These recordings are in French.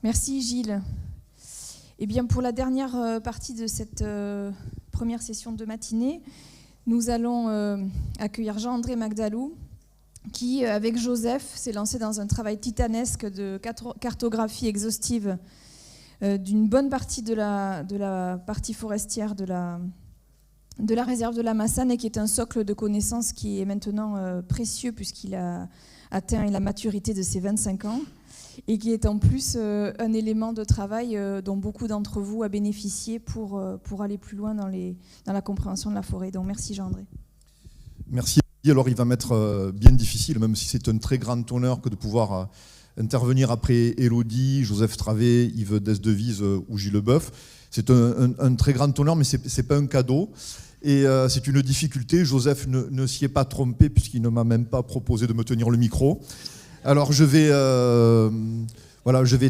Merci Gilles. Eh bien, pour la dernière partie de cette première session de matinée, nous allons accueillir Jean-André Magdalou, qui, avec Joseph, s'est lancé dans un travail titanesque de cartographie exhaustive d'une bonne partie de la partie forestière de la réserve de la Massane, et qui est un socle de connaissances qui est maintenant précieux puisqu'il a atteint la maturité de ses 25 ans, et qui est en plus un élément de travail dont beaucoup d'entre vous a bénéficié pour aller plus loin dans la compréhension de la forêt. Donc merci Jean-André. Merci. Alors il va m'être bien difficile, même si c'est un très grand honneur que de pouvoir intervenir après Élodie, Joseph Travé, Yves Desdevises ou Gilles Leboeuf. C'est un très grand honneur, mais ce n'est pas un cadeau. Et c'est une difficulté. Joseph ne s'y est pas trompé puisqu'il ne m'a même pas proposé de me tenir le micro. Alors je vais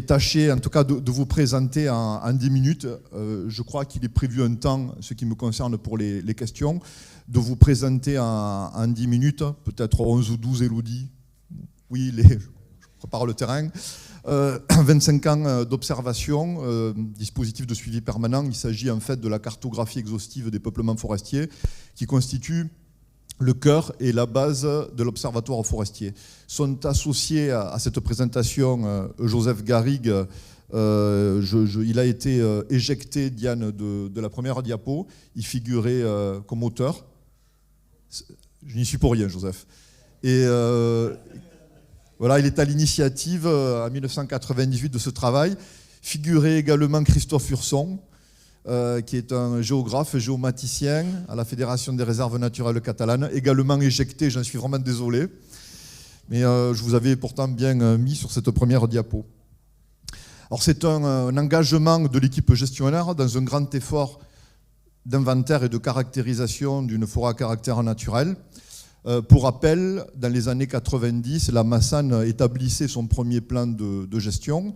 tâcher en tout cas de vous présenter en 10 minutes. Je crois qu'il est prévu un temps, ce qui me concerne pour les questions, de vous présenter en 10 minutes, peut-être 11 ou 12 Élodie. Oui, je prépare le terrain. 25 ans d'observation, dispositif de suivi permanent. Il s'agit en fait de la cartographie exhaustive des peuplements forestiers qui constitue le cœur et la base de l'Observatoire forestier. Sont associés à cette présentation Joseph Garrigue. Il a été éjecté, Diane, de la première diapo. Il figurait comme auteur. Je n'y suis pour rien, Joseph. Et voilà, il est à l'initiative, en 1998, de ce travail. Figurait également Christophe Hurson, qui est un géographe, géomaticien à la Fédération des réserves naturelles catalanes, également éjecté, j'en suis vraiment désolé, mais je vous avais pourtant bien mis sur cette première diapo. Alors c'est un engagement de l'équipe gestionnaire dans un grand effort d'inventaire et de caractérisation d'une forêt à caractère naturel. Pour rappel, dans les années 90, la Massane établissait son premier plan de gestion.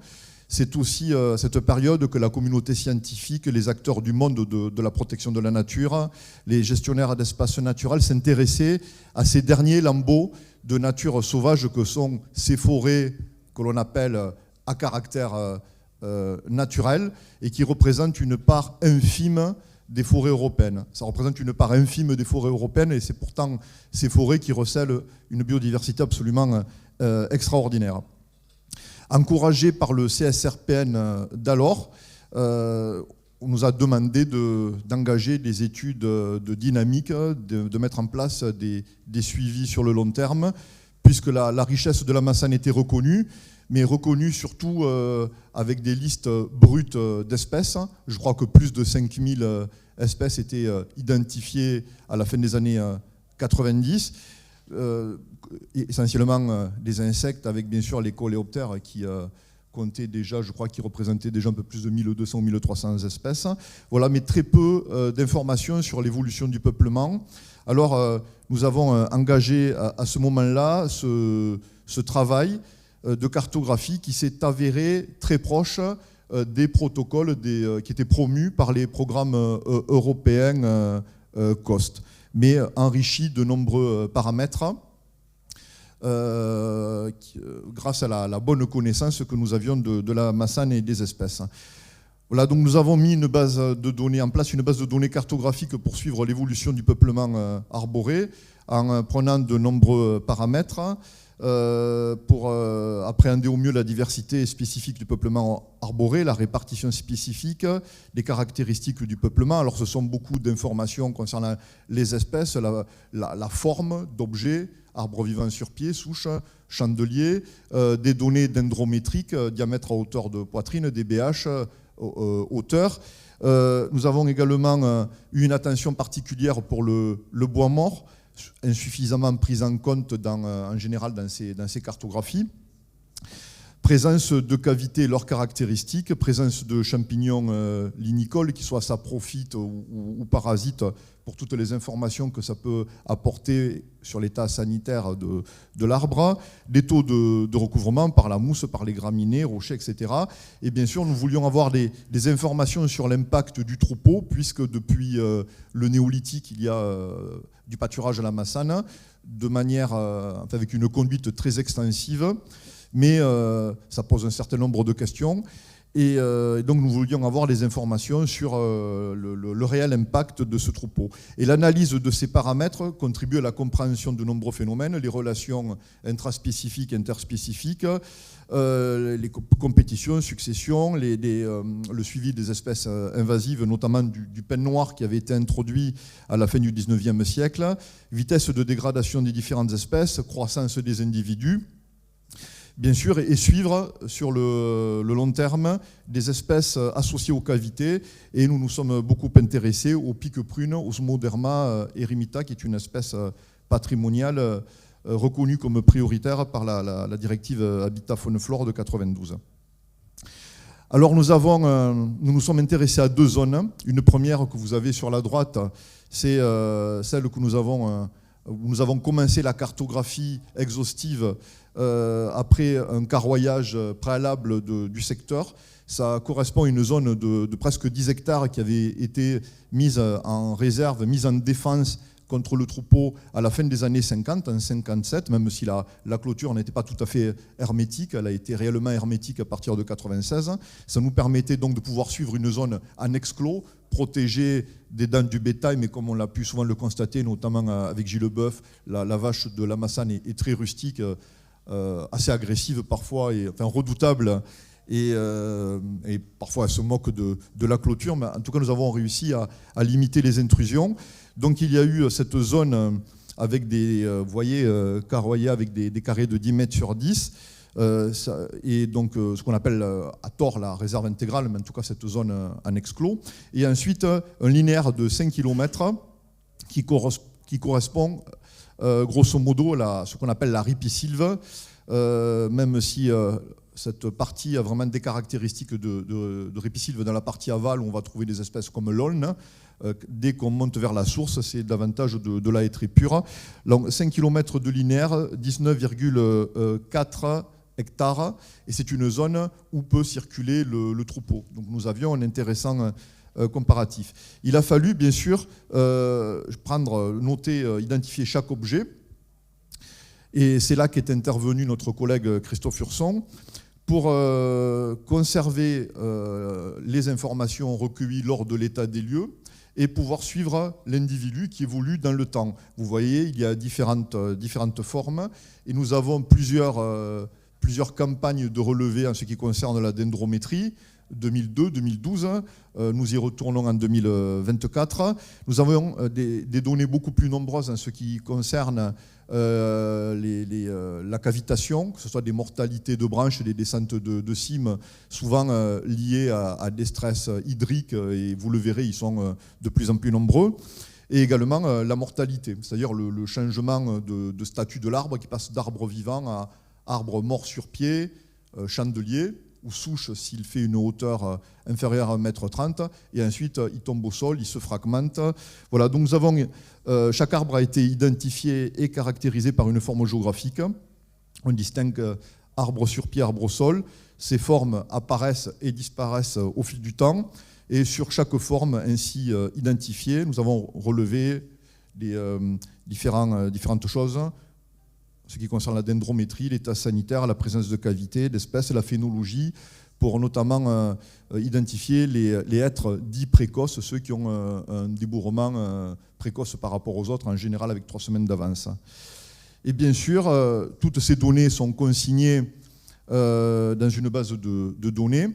C'est aussi cette période que la communauté scientifique, les acteurs du monde de la protection de la nature, les gestionnaires d'espaces naturels s'intéressaient à ces derniers lambeaux de nature sauvage que sont ces forêts que l'on appelle à caractère naturel et qui représentent une part infime des forêts européennes. Ça représente une part infime des forêts européennes et c'est pourtant ces forêts qui recèlent une biodiversité absolument extraordinaire. Encouragé par le CSRPN d'alors, on nous a demandé d'engager des études de dynamique, de mettre en place des suivis sur le long terme, puisque la richesse de la Massane était reconnue, mais reconnue surtout avec des listes brutes d'espèces. Je crois que plus de 5000 espèces étaient identifiées à la fin des années 90. Essentiellement des insectes, avec bien sûr les coléoptères qui comptaient déjà, je crois qu'ils représentaient déjà un peu plus de 1200 ou 1300 espèces. Voilà, mais très peu d'informations sur l'évolution du peuplement. Alors, nous avons engagé à ce moment-là ce travail de cartographie qui s'est avéré très proche des protocoles qui étaient promus par les programmes européens COST, mais enrichi de nombreux paramètres grâce à la bonne connaissance que nous avions de la Massane et des espèces. Voilà, donc nous avons mis en place une base de données cartographique pour suivre l'évolution du peuplement arboré en prenant de nombreux paramètres pour appréhender au mieux la diversité spécifique du peuplement arboré, la répartition spécifique, les caractéristiques du peuplement. Alors ce sont beaucoup d'informations concernant les espèces, la forme d'objets, arbres vivants sur pied, souches, chandeliers, des données dendrométriques, diamètre à hauteur de poitrine, DBH, hauteur. Nous avons également eu une attention particulière pour le bois mort, insuffisamment prise en compte en général dans ces cartographies. Présence de cavités et leurs caractéristiques, présence de champignons linicoles, qu'ils soient saprophytes ou parasites, pour toutes les informations que ça peut apporter sur l'état sanitaire de l'arbre, des taux de recouvrement par la mousse, par les graminées, rochers, etc. Et bien sûr, nous voulions avoir des informations sur l'impact du troupeau, puisque depuis le néolithique, il y a du pâturage à la Massane, de manière, avec une conduite très extensive. mais ça pose un certain nombre de questions. Et donc nous voulions avoir des informations sur le réel impact de ce troupeau. Et l'analyse de ces paramètres contribue à la compréhension de nombreux phénomènes, les relations intraspécifiques, interspécifiques, les compétitions, successions, le suivi des espèces invasives, notamment du pin noir qui avait été introduit à la fin du 19e siècle, vitesse de dégradation des différentes espèces, croissance des individus, bien sûr, et suivre sur le long terme des espèces associées aux cavités. Et nous nous sommes beaucoup intéressés au pique-prune, Osmoderma eremita, qui est une espèce patrimoniale reconnue comme prioritaire par la directive Habitat Faune Flore de 92. Alors nous nous sommes intéressés à 2 zones. Une première que vous avez sur la droite, c'est celle que nous avons commencé la cartographie exhaustive après un carroyage préalable du secteur. Ça correspond à une zone de presque 10 hectares qui avait été mise en réserve, mise en défense contre le troupeau à la fin des années 50, en 57, même si la clôture n'était pas tout à fait hermétique, elle a été réellement hermétique à partir de 96. Ça nous permettait donc de pouvoir suivre une zone en exclos, protégée des dents du bétail, mais comme on l'a pu souvent le constater, notamment avec Gilles Leboeuf, la vache de la Massane est très rustique, assez agressive parfois, enfin redoutable, et parfois elle se moque de la clôture, mais en tout cas nous avons réussi à limiter les intrusions. Donc il y a eu cette zone avec vous voyez, carroyée avec des carrés de 10 mètres sur 10, et donc ce qu'on appelle à tort la réserve intégrale, mais en tout cas cette zone en exclos. Et ensuite un linéaire de 5 km qui correspond grosso modo à ce qu'on appelle la ripisylve, même si cette partie a vraiment des caractéristiques de ripisylve dans la partie aval où on va trouver des espèces comme l'aulne. Dès qu'on monte vers la source, c'est davantage de la hêtraie pure. Donc 5 km de linéaire, 19,4 hectares, et c'est une zone où peut circuler le troupeau. Donc nous avions un intéressant comparatif. Il a fallu bien sûr identifier chaque objet, et c'est là qu'est intervenu notre collègue Christophe Hurson pour conserver les informations recueillies lors de l'état des lieux et pouvoir suivre l'individu qui évolue dans le temps. Vous voyez, il y a différentes formes, et nous avons plusieurs campagnes de relevés en ce qui concerne la dendrométrie, 2002, 2012, nous y retournons en 2024. Nous avons des données beaucoup plus nombreuses en ce qui concerne la cavitation, que ce soit des mortalités de branches, des descentes de cimes, souvent liées à des stress hydriques, et vous le verrez, ils sont de plus en plus nombreux. Et également la mortalité, c'est-à-dire le changement de statut de l'arbre qui passe d'arbre vivant à arbre mort sur pied, chandelier, ou souche s'il fait une hauteur inférieure à 1,30 m, et ensuite il tombe au sol, il se fragmente. Voilà, donc chaque arbre a été identifié et caractérisé par une forme géographique. On distingue arbre sur pied, arbre au sol. Ces formes apparaissent et disparaissent au fil du temps, et sur chaque forme ainsi identifiée, nous avons relevé différentes choses. Ce qui concerne la dendrométrie, l'état sanitaire, la présence de cavités, d'espèces, la phénologie, pour notamment identifier les êtres dits précoces, ceux qui ont un débourrement précoce par rapport aux autres, en général avec 3 semaines d'avance. Et bien sûr, toutes ces données sont consignées dans une base de données.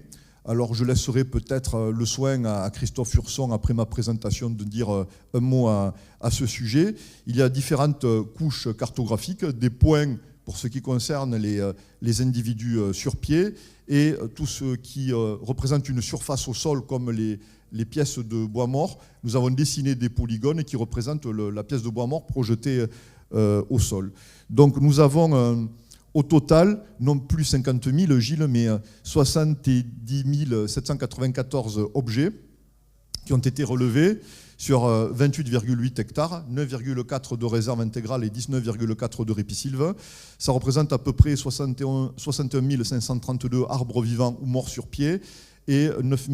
Alors je laisserai peut-être le soin à Christophe Hurson, après ma présentation, de dire un mot à ce sujet. Il y a différentes couches cartographiques, des points pour ce qui concerne les individus sur pied, et tout ce qui représente une surface au sol, comme les pièces de bois mort. Nous avons dessiné des polygones qui représentent la pièce de bois mort projetée au sol. Donc nous avons au total, non plus 50 000, Gilles, mais 70 794 objets qui ont été relevés sur 28,8 hectares, 9,4 de réserve intégrale et 19,4 de ripisylve. Ça représente à peu près 61 532 arbres vivants ou morts sur pied et 9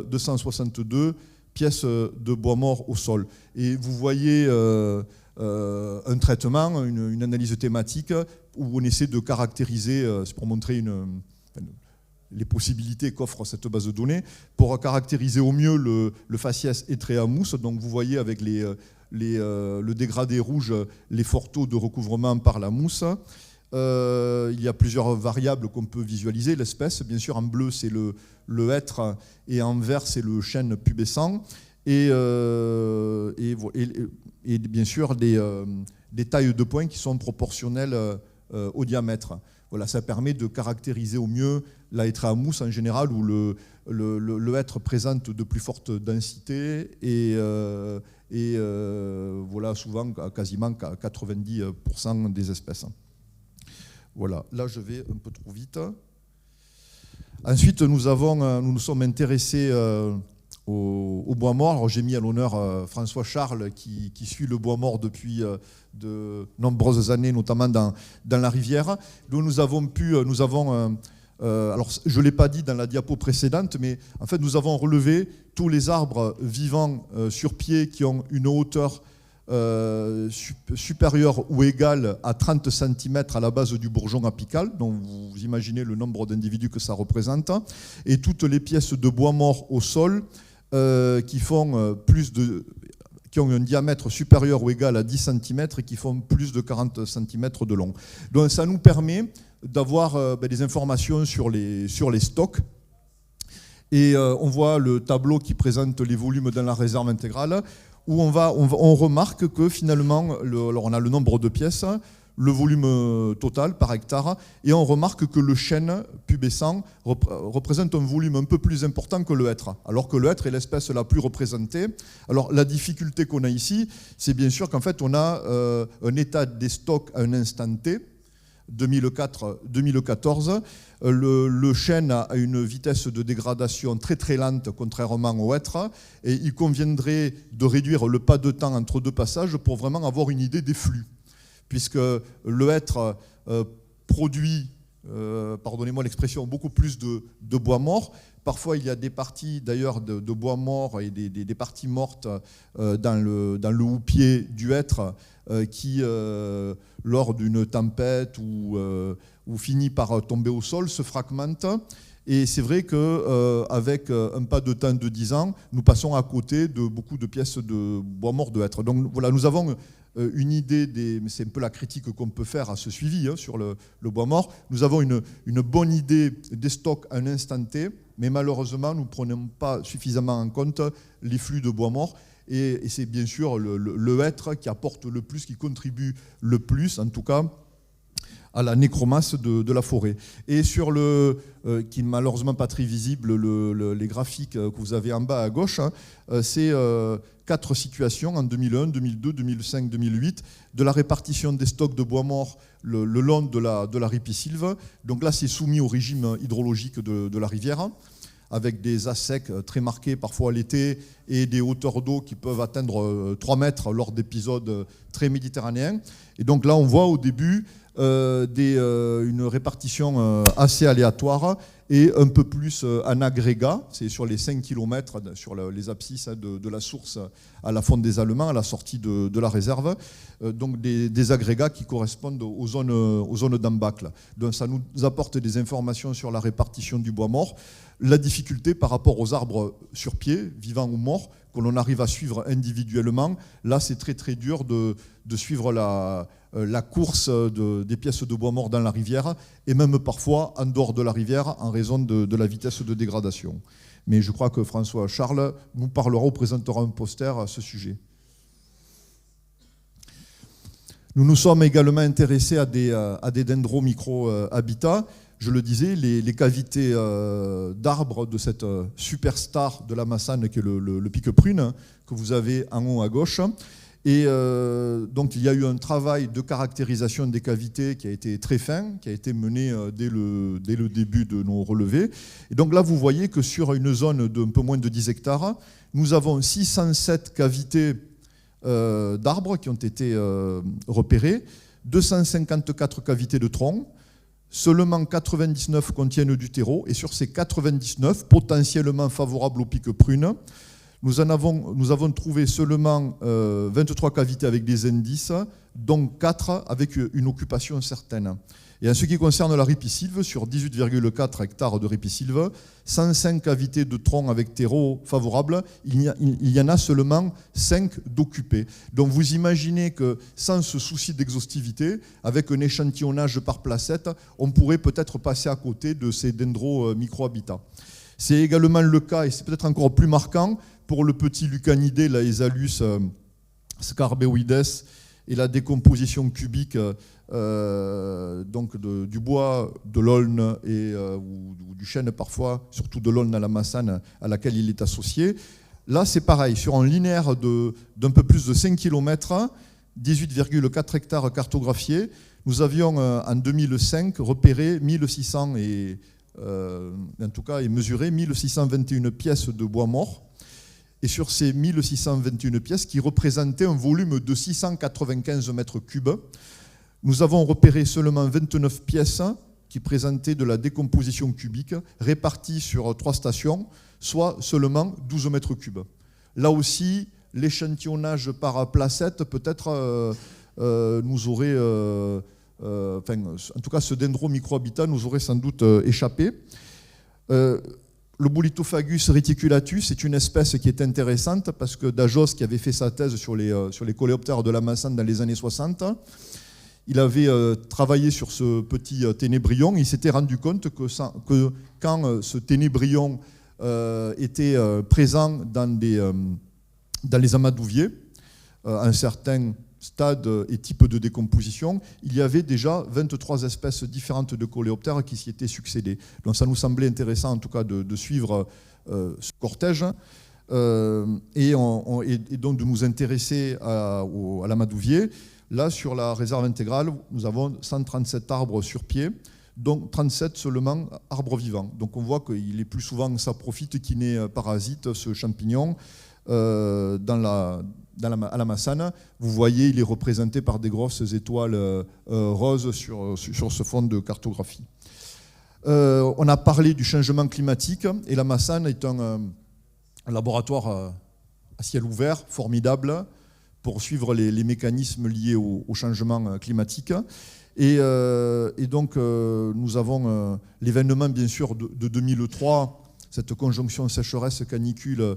262 pièces de bois mort au sol. Et vous voyez un traitement, une analyse thématique, où on essaie de caractériser, c'est pour montrer les possibilités qu'offre cette base de données, pour caractériser au mieux le faciès étré à mousse. Donc vous voyez avec le dégradé rouge les forts taux de recouvrement par la mousse. Il y a plusieurs variables qu'on peut visualiser. L'espèce, bien sûr, en bleu, c'est le hêtre, et en vert, c'est le chêne pubescent. Et bien sûr, des tailles de points qui sont proportionnelles au diamètre. Voilà, ça permet de caractériser au mieux la hêtre à mousse en général, où le hêtre présente de plus fortes densités et voilà, souvent quasiment 90% des espèces. Voilà, là je vais un peu trop vite. Ensuite, nous nous sommes intéressés au bois mort. Alors, j'ai mis à l'honneur François Charles qui suit le bois mort depuis de nombreuses années, notamment dans la rivière. Donc nous avons alors je ne l'ai pas dit dans la diapo précédente, mais en fait nous avons relevé tous les arbres vivants sur pied qui ont une hauteur supérieure ou égale à 30 cm à la base du bourgeon apical. Donc vous imaginez le nombre d'individus que ça représente. Et toutes les pièces de bois mort au sol qui ont un diamètre supérieur ou égal à 10 cm et qui font plus de 40 cm de long. Donc ça nous permet d'avoir des informations sur les stocks. Et on voit le tableau qui présente les volumes dans la réserve intégrale, où on remarque que finalement, alors on a le nombre de pièces, le volume total par hectare, et on remarque que le chêne pubescent représente un volume un peu plus important que le hêtre, alors que le hêtre est l'espèce la plus représentée. Alors la difficulté qu'on a ici, c'est bien sûr qu'en fait on a un état des stocks à un instant T, 2004-2014. Le chêne a une vitesse de dégradation très très lente, contrairement au hêtre, et il conviendrait de réduire le pas de temps entre deux passages pour vraiment avoir une idée des flux, puisque le hêtre produit, pardonnez-moi l'expression, beaucoup plus de bois mort. Parfois, il y a des parties d'ailleurs de bois mort et des parties mortes dans le houppier du hêtre qui, lors d'une tempête ou finit par tomber au sol, se fragmentent. Et c'est vrai qu'avec un pas de temps de 10 ans, nous passons à côté de beaucoup de pièces de bois mort de hêtre. Donc voilà, nous avons une idée, c'est un peu la critique qu'on peut faire à ce suivi sur le bois mort. Nous avons une bonne idée des stocks à un instant T, mais malheureusement, nous ne prenons pas suffisamment en compte les flux de bois mort. Et c'est bien sûr le hêtre qui apporte le plus, qui contribue le plus, en tout cas, à la nécromasse de la forêt. Et sur qui n'est malheureusement pas très visible, les graphiques que vous avez en bas à gauche, c'est 4 situations en 2001, 2002, 2005, 2008 de la répartition des stocks de bois mort le long de la ripisylve. Donc là, c'est soumis au régime hydrologique de la rivière, avec des assecs très marqués parfois l'été et des hauteurs d'eau qui peuvent atteindre 3 mètres lors d'épisodes très méditerranéens. Et donc là, on voit au début une répartition assez aléatoire et un peu plus en agrégat. C'est sur les 5 km, sur les abscisses de la source à la fonte des Allemands, à la sortie de la réserve. Donc des agrégats qui correspondent aux zones d'embâcle. Donc ça nous apporte des informations sur la répartition du bois mort. La difficulté par rapport aux arbres sur pied, vivants ou morts, que l'on arrive à suivre individuellement, là c'est très très dur de suivre la course des pièces de bois mort dans la rivière, et même parfois en dehors de la rivière en raison de la vitesse de dégradation. Mais je crois que François Charles nous parlera ou présentera un poster à ce sujet. Nous nous sommes également intéressés à des dendro-micro-habitats. Je le disais, les cavités d'arbres de cette superstar de la Massane qui est le pique-prune, que vous avez en haut à gauche. Et donc il y a eu un travail de caractérisation des cavités qui a été très fin, qui a été mené dès le début de nos relevés. Et donc là, vous voyez que sur une zone d'un peu moins de 10 hectares, nous avons 607 cavités d'arbres qui ont été repérées, 254 cavités de troncs. Seulement 99 contiennent du terreau, et sur ces 99 potentiellement favorables au pique-prune, Nous avons trouvé seulement 23 cavités avec des indices, dont 4 avec une occupation certaine. Et en ce qui concerne la ripisylve, sur 18,4 hectares de ripisylve, 105 cavités de troncs avec terreau favorable, il y en a seulement 5 d'occupés. Donc vous imaginez que sans ce souci d'exhaustivité, avec un échantillonnage par placette, on pourrait peut-être passer à côté de ces dendro-microhabitats. C'est également le cas, et c'est peut-être encore plus marquant, pour le petit lucanidé, la Esalus scarbeoides, et la décomposition cubique donc du bois, de l'aulne ou du chêne parfois, surtout de l'aulne à la massane à laquelle il est associé. Là, c'est pareil, sur un linéaire d'un peu plus de 5 km, 18,4 hectares cartographiés, nous avions en 2005 repéré 1600 et mesuré 1621 pièces de bois mort. Et sur ces 1621 pièces qui représentaient un volume de 695 mètres cubes, nous avons repéré seulement 29 pièces qui présentaient de la décomposition cubique réparties sur 3 stations, soit seulement 12 mètres cubes. Là aussi, l'échantillonnage par placette peut-être nous aurait, en tout cas ce dendro-microhabitat nous aurait sans doute échappé. Le Bolitophagus reticulatus est une espèce qui est intéressante parce que Dajos, qui avait fait sa thèse sur les coléoptères de la Massane dans les années 60, il avait travaillé sur ce petit ténébrion. Il s'était rendu compte que quand ce ténébrion était présent dans les amadouviers, un certain stade et type de décomposition, il y avait déjà 23 espèces différentes de coléoptères qui s'y étaient succédées. Donc ça nous semblait intéressant en tout cas de suivre ce cortège et donc de nous intéresser à l'amadouvier. Là, sur la réserve intégrale, nous avons 137 arbres sur pied, dont 37 seulement arbres vivants. Donc on voit qu'il est plus souvent saprophyte qu'il n'est parasite, ce champignon, à la Massane. Vous voyez, il est représenté par des grosses étoiles roses sur ce fond de cartographie. On a parlé du changement climatique, et la Massane est un laboratoire à ciel ouvert, formidable, pour suivre les mécanismes liés au changement climatique. Et donc, nous avons l'événement, bien sûr, de 2003, cette conjonction sécheresse-canicule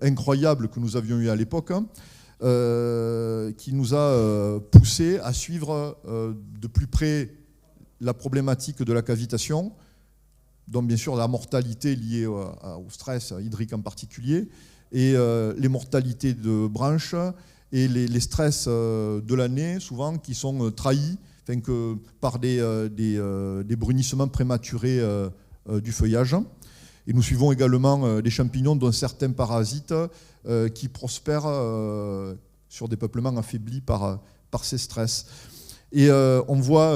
incroyable que nous avions eu à l'époque, qui nous a poussé à suivre de plus près la problématique de la cavitation, donc bien sûr la mortalité liée au stress hydrique en particulier, et les mortalités de branches et les stress de l'année, souvent, qui sont trahis par des brunissements prématurés du feuillage. Et nous suivons également des champignons, dont certains parasites, qui prospèrent sur des peuplements affaiblis par ces stress. Et on voit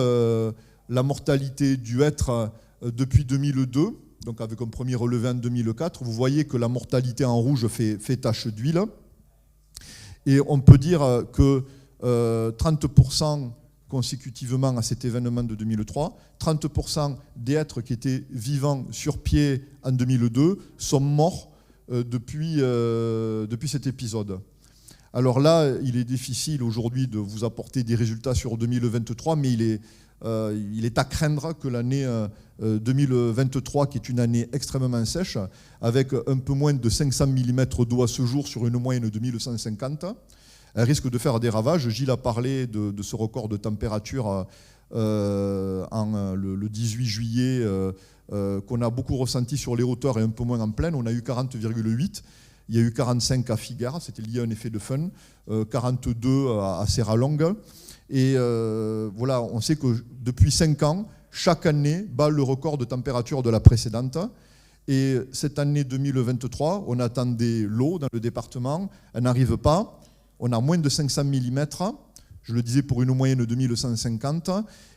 la mortalité du hêtre depuis 2002, donc avec un premier relevé en 2004. Vous voyez que la mortalité en rouge fait tache d'huile. Et on peut dire que 30% consécutivement à cet événement de 2003, 30% des êtres qui étaient vivants sur pied en 2002 sont morts depuis cet épisode. Alors là, il est difficile aujourd'hui de vous apporter des résultats sur 2023, mais il est à craindre que l'année 2023, qui est une année extrêmement sèche, avec un peu moins de 500 mm d'eau à ce jour sur une moyenne de 1150, elle risque de faire des ravages. Gilles a parlé de ce record de température le 18 juillet qu'on a beaucoup ressenti sur les hauteurs et un peu moins en plaine. On a eu 40,8. Il y a eu 45 à Figueres, c'était lié à un effet de fun, 42 à Serralongue. Et voilà, on sait que depuis 5 ans, chaque année bat le record de température de la précédente. Et cette année 2023, on attendait l'eau dans le département, elle n'arrive pas. On a moins de 500 mm, je le disais, pour une moyenne de 1150,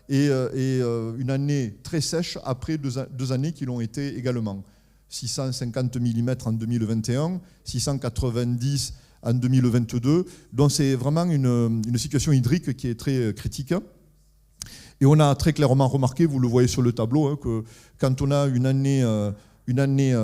et une année très sèche après 2 années qui l'ont été également. 650 mm en 2021, 690 en 2022. Donc c'est vraiment une situation hydrique qui est très critique. Et on a très clairement remarqué, vous le voyez sur le tableau, que quand on a une année une année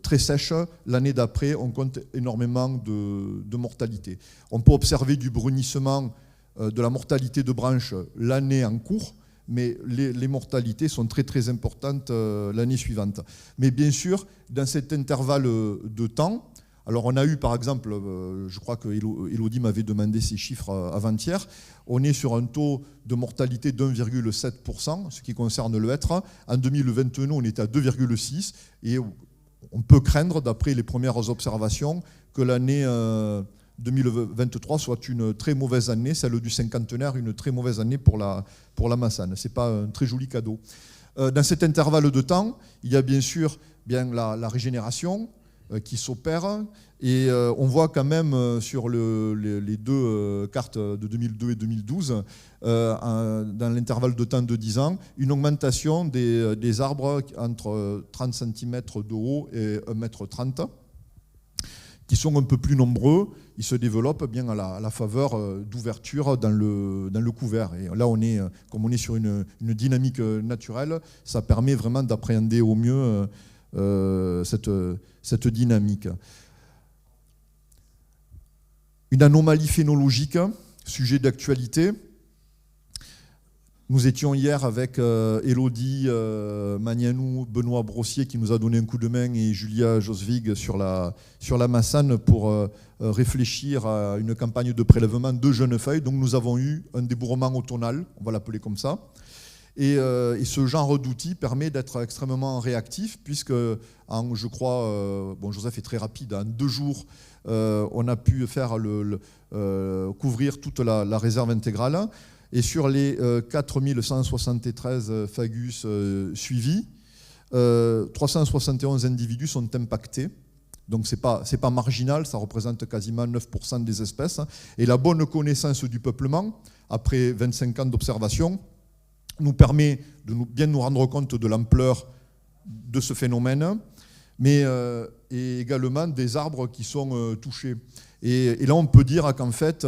très sèche, l'année d'après, on compte énormément de mortalité. On peut observer du brunissement de la mortalité de branches l'année en cours, mais les mortalités sont très très importantes l'année suivante. Mais bien sûr, dans cet intervalle de temps, alors on a eu par exemple, je crois que Élodie m'avait demandé ces chiffres avant-hier, on est sur un taux de mortalité de 1,7%, ce qui concerne le hêtre. En 2021, on était à 2,6%, et on peut craindre, d'après les premières observations, que l'année 2023 soit une très mauvaise année, celle du cinquantenaire, une très mauvaise année pour la Massane. Ce n'est pas un très joli cadeau. Dans cet intervalle de temps, il y a bien sûr la régénération qui s'opère, et on voit quand même sur les deux cartes de 2002 et 2012, dans l'intervalle de temps de 10 ans, une augmentation des arbres entre 30 cm de haut et 1,30 m, qui sont un peu plus nombreux. Ils se développent bien à la faveur d'ouverture dans le couvert. Et là, comme on est sur une dynamique naturelle, ça permet vraiment d'appréhender au mieux cette dynamique. Une anomalie phénologique, sujet d'actualité. Nous étions hier avec Élodie Magnanou, Benoît Brossier qui nous a donné un coup de main, et Julia Josvig sur la Massane pour réfléchir à une campagne de prélèvement de jeunes feuilles. Donc nous avons eu un débourrement automnal, on va l'appeler comme ça. Et ce genre d'outil permet d'être extrêmement réactif, puisque, je crois, Joseph est très rapide, en 2 jours, on a pu faire couvrir toute la réserve intégrale. Et sur les 4173 fagus suivis, 371 individus sont impactés. Donc ce n'est pas marginal, ça représente quasiment 9% des espèces. Et la bonne connaissance du peuplement, après 25 ans d'observation, nous permet de bien nous rendre compte de l'ampleur de ce phénomène, mais et également des arbres qui sont touchés. Et là, on peut dire qu'en fait,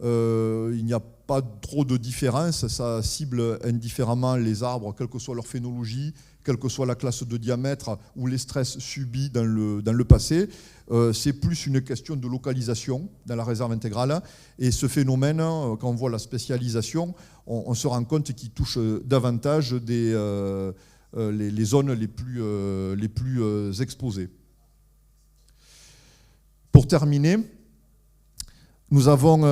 il n'y a pas trop de différence, ça cible indifféremment les arbres, quelle que soit leur phénologie, quelle que soit la classe de diamètre ou les stress subis dans le passé. C'est plus une question de localisation dans la réserve intégrale. Et ce phénomène, quand on voit la spécialisation, on se rend compte qu'il touche davantage les zones les plus exposées. Pour terminer, nous avons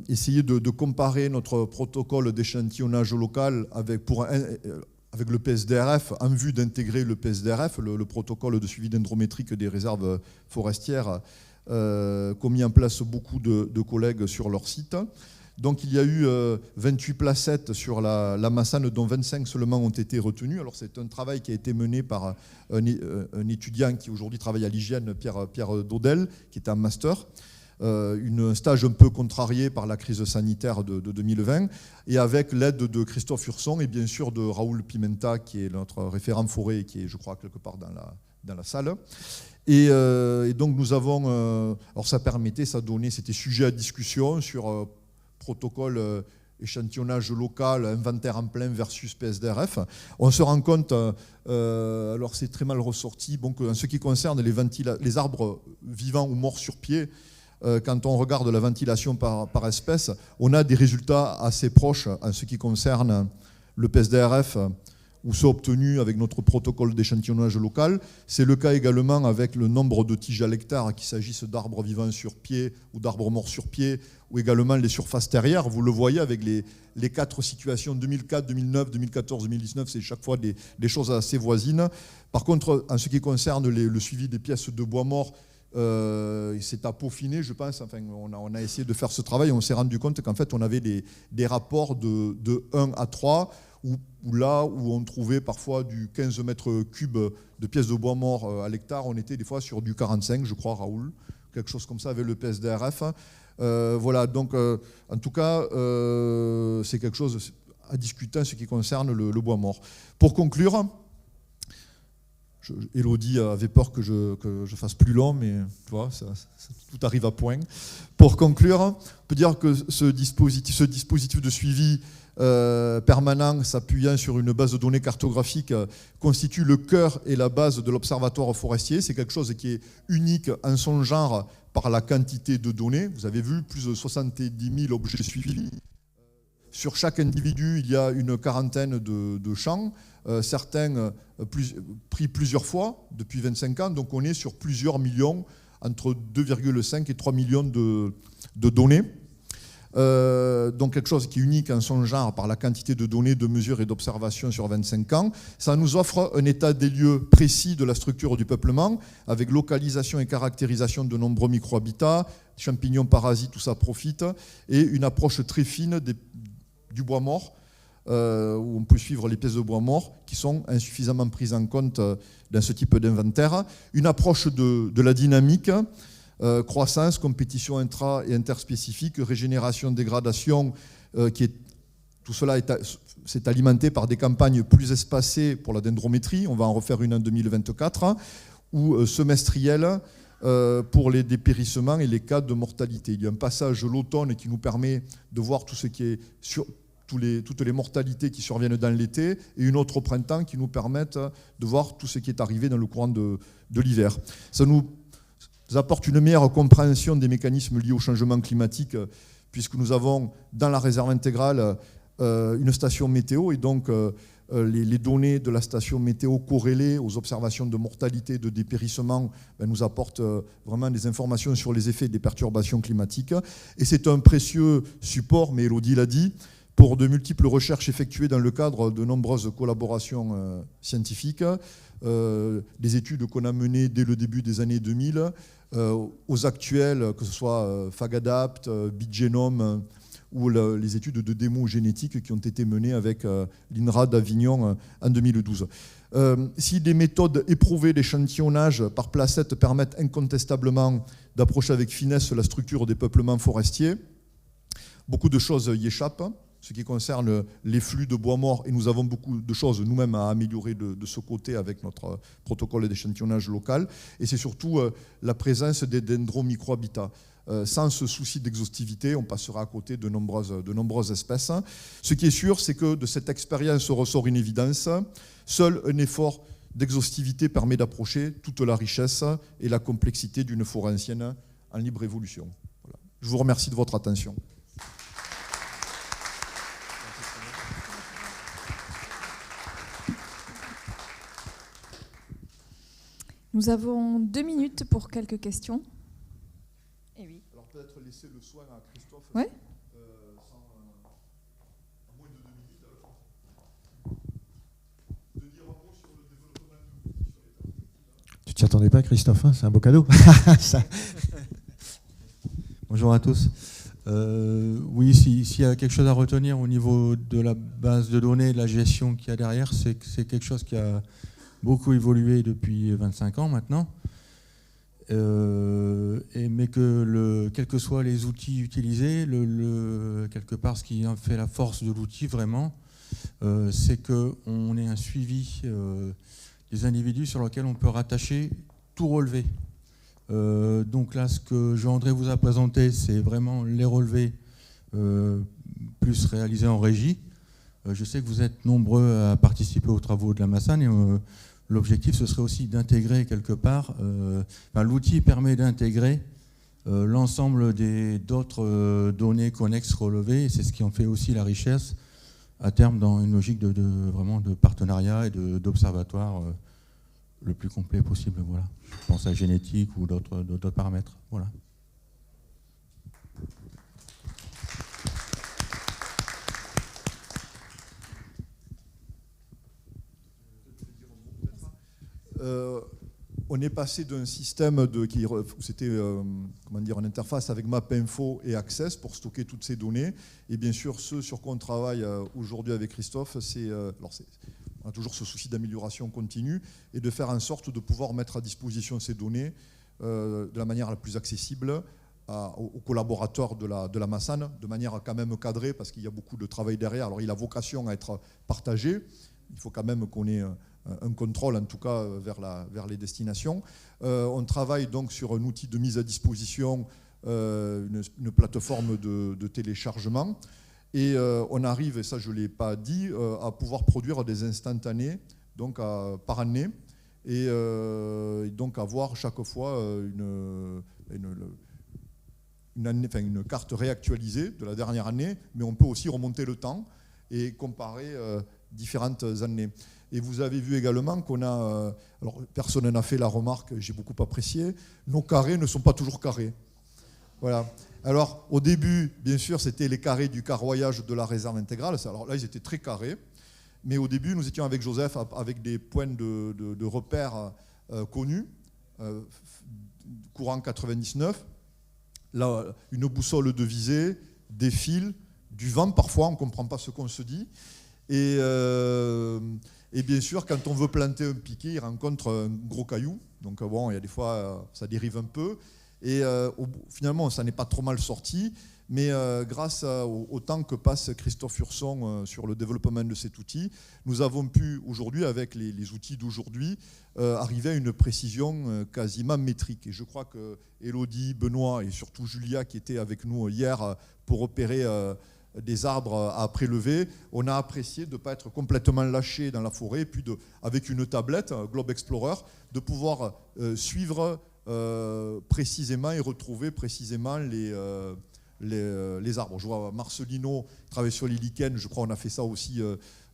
essayé de comparer notre protocole d'échantillonnage local avec le PSDRF, en vue d'intégrer le PSDRF, le protocole de suivi dendrométrique des réserves forestières, qu'ont mis en place beaucoup de collègues sur leur site. Donc il y a eu 28 placettes sur la Massane, dont 25 seulement ont été retenues. Alors c'est un travail qui a été mené par un étudiant qui aujourd'hui travaille à l'hygiène, Pierre Daudel, qui est en master. Un stage un peu contrarié par la crise sanitaire de 2020, et avec l'aide de Christophe Hurson et bien sûr de Raoul Pimenta, qui est notre référent forêt et qui est, je crois, quelque part dans la salle. Et donc nous avons, alors ça donnait, c'était sujet à discussion sur protocole échantillonnage local, inventaire en plein versus PSDRF. On se rend compte, alors c'est très mal ressorti, en ce qui concerne les arbres vivants ou morts sur pied, quand on regarde la ventilation par espèce, on a des résultats assez proches en ce qui concerne le PSDRF, ou ceux obtenus avec notre protocole d'échantillonnage local. C'est le cas également avec le nombre de tiges à l'hectare, qu'il s'agisse d'arbres vivants sur pied ou d'arbres morts sur pied, ou également les surfaces terrières. Vous le voyez avec les 4 situations 2004, 2009, 2014, 2019, c'est chaque fois des choses assez voisines. Par contre, en ce qui concerne le suivi des pièces de bois mort, c'est à peaufiner, je pense. Enfin, on a essayé de faire ce travail, on s'est rendu compte qu'en fait on avait des rapports de 1 à 3, où là où on trouvait parfois du 15 mètres cubes de pièces de bois mort à l'hectare, on était des fois sur du 45, je crois, Raoul, quelque chose comme ça avec le PSDRF. Voilà, donc en tout cas, c'est quelque chose à discuter en ce qui concerne le bois mort. Pour conclure, Élodie avait peur que je fasse plus long, mais tu vois, tout arrive à point. Pour conclure, on peut dire que ce dispositif de suivi permanent s'appuyant sur une base de données cartographique constitue le cœur et la base de l'observatoire forestier. C'est quelque chose qui est unique en son genre par la quantité de données. Vous avez vu, plus de 70 000 objets suivis. Sur chaque individu, il y a une quarantaine de champs, certains pris plusieurs fois depuis 25 ans. Donc on est sur plusieurs millions, entre 2,5 et 3 millions de données. Donc quelque chose qui est unique en son genre par la quantité de données, de mesures et d'observations sur 25 ans. Ça nous offre un état des lieux précis de la structure du peuplement, avec localisation et caractérisation de nombreux micro-habitats, champignons, parasites, tout ça profite, et une approche très fine du bois mort, où on peut suivre les pièces de bois mort qui sont insuffisamment prises en compte dans ce type d'inventaire. Une approche de la dynamique, croissance, compétition intra- et interspécifique, régénération, dégradation, tout cela s'est alimenté par des campagnes plus espacées pour la dendrométrie, on va en refaire une en 2024, ou semestrielles pour les dépérissements et les cas de mortalité. Il y a un passage l'automne qui nous permet de voir tout ce qui est sur toutes les mortalités qui surviennent dans l'été, et une autre au printemps qui nous permettent de voir tout ce qui est arrivé dans le courant de l'hiver. Ça nous apporte une meilleure compréhension des mécanismes liés au changement climatique, puisque nous avons dans la réserve intégrale une station météo, et donc les données de la station météo corrélées aux observations de mortalité, de dépérissement, nous apportent vraiment des informations sur les effets des perturbations climatiques. Et c'est un précieux support, mais Elodie l'a dit, pour de multiples recherches effectuées dans le cadre de nombreuses collaborations scientifiques, des études qu'on a menées dès le début des années 2000, aux actuelles, que ce soit Fagadapt, Bitgenome, ou les études de démo-génétique qui ont été menées avec l'INRA d'Avignon en 2012. Si des méthodes éprouvées d'échantillonnage par placette permettent incontestablement d'approcher avec finesse la structure des peuplements forestiers, beaucoup de choses y échappent. Ce qui concerne les flux de bois mort, et nous avons beaucoup de choses nous-mêmes à améliorer de ce côté avec notre protocole d'échantillonnage local, et c'est surtout la présence des dendromicrohabitats. Sans ce souci d'exhaustivité, on passera à côté de nombreuses espèces. Ce qui est sûr, c'est que de cette expérience ressort une évidence. Seul un effort d'exhaustivité permet d'approcher toute la richesse et la complexité d'une forêt ancienne en libre évolution. Voilà. Je vous remercie de votre attention. Nous avons 2 minutes pour quelques questions. Et oui. Alors peut-être laisser le soin à Christophe. Ouais. À moins de 2 minutes, alors. De dire un mot sur le développement de l'outil sur les perspectives. Tu t'y attendais pas, Christophe, hein, c'est un beau cadeau. Bonjour à tous. Oui, s'il y a quelque chose à retenir au niveau de la base de données, de la gestion qu'il y a derrière, c'est que c'est quelque chose qui a beaucoup évolué depuis 25 ans maintenant, mais que quels que soient les outils utilisés, quelque part ce qui en fait la force de l'outil vraiment, c'est qu'on ait un suivi des individus sur lesquels on peut rattacher tout relevé. Donc là, ce que Jean-André vous a présenté, c'est vraiment les relevés plus réalisés en régie. Je sais que vous êtes nombreux à participer aux travaux de la Massane, et l'objectif, ce serait aussi d'intégrer quelque part, l'outil permet d'intégrer l'ensemble d'autres données connexes relevées, et c'est ce qui en fait aussi la richesse à terme dans une logique vraiment de partenariat et d'observatoire le plus complet possible. Voilà. Je pense à génétique ou d'autres paramètres. Voilà. On est passé d'un système où c'était une interface avec MapInfo et Access pour stocker toutes ces données. Et bien sûr, ce sur quoi on travaille aujourd'hui avec Christophe, on a toujours ce souci d'amélioration continue et de faire en sorte de pouvoir mettre à disposition ces données de la manière la plus accessible aux collaborateurs de la Massane, de manière quand même cadrée, parce qu'il y a beaucoup de travail derrière. Alors il a vocation à être partagé, il faut quand même qu'on ait un contrôle, en tout cas vers les destinations. On travaille donc sur un outil de mise à disposition, une plateforme de téléchargement, Et on arrive, et ça je ne l'ai pas dit, à pouvoir produire des instantanés donc par année, et donc avoir chaque fois une carte réactualisée de la dernière année, mais on peut aussi remonter le temps et comparer différentes années. Et vous avez vu également qu'on a, alors personne n'a fait la remarque, j'ai beaucoup apprécié, nos carrés ne sont pas toujours carrés. Voilà. Alors au début, bien sûr, c'était les carrés du carroyage de la réserve intégrale. Alors là, ils étaient très carrés. Mais au début, nous étions avec Joseph avec des points de repères connus, courant 99. Là, une boussole de visée, des fils, du vent parfois, on ne comprend pas ce qu'on se dit. Et bien sûr, quand on veut planter un piquet, il rencontre un gros caillou. Donc bon, il y a des fois, ça dérive un peu. Et finalement, ça n'est pas trop mal sorti. Mais grâce au temps que passe Christophe Hurson sur le développement de cet outil, nous avons pu aujourd'hui, avec les outils d'aujourd'hui, arriver à une précision quasiment métrique. Et je crois que Élodie, Benoît et surtout Julia, qui étaient avec nous hier pour opérer des arbres à prélever, on a apprécié de ne pas être complètement lâché dans la forêt, et puis avec une tablette, Globe Explorer, de pouvoir suivre précisément et retrouver précisément les arbres. Je vois Marcelino travailler sur les lichens, je crois qu'on a fait ça aussi.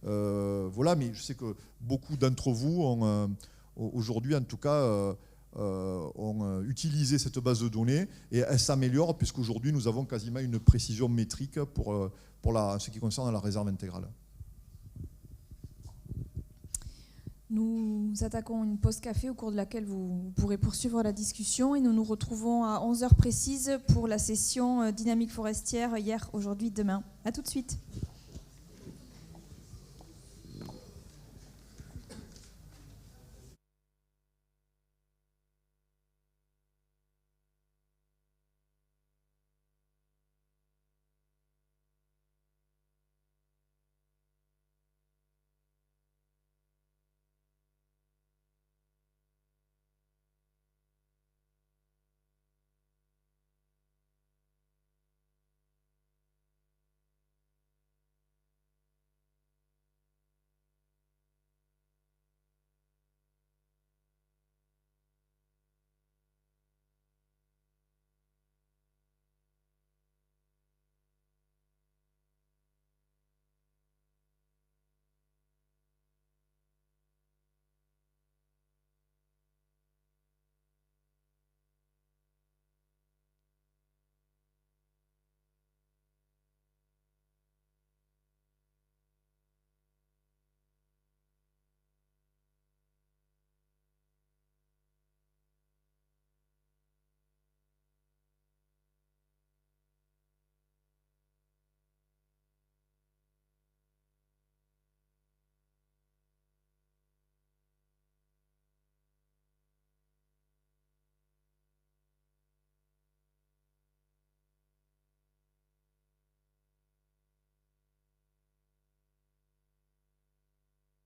Voilà, mais je sais que beaucoup d'entre vous ont, aujourd'hui en tout cas, ont utilisé cette base de données et elle s'améliore puisqu'aujourd'hui nous avons quasiment une précision métrique pour ce qui concerne la réserve intégrale. Nous attaquons une pause café au cours de laquelle vous pourrez poursuivre la discussion et nous nous retrouvons à 11h précises pour la session dynamique forestière hier, aujourd'hui, demain. À tout de suite.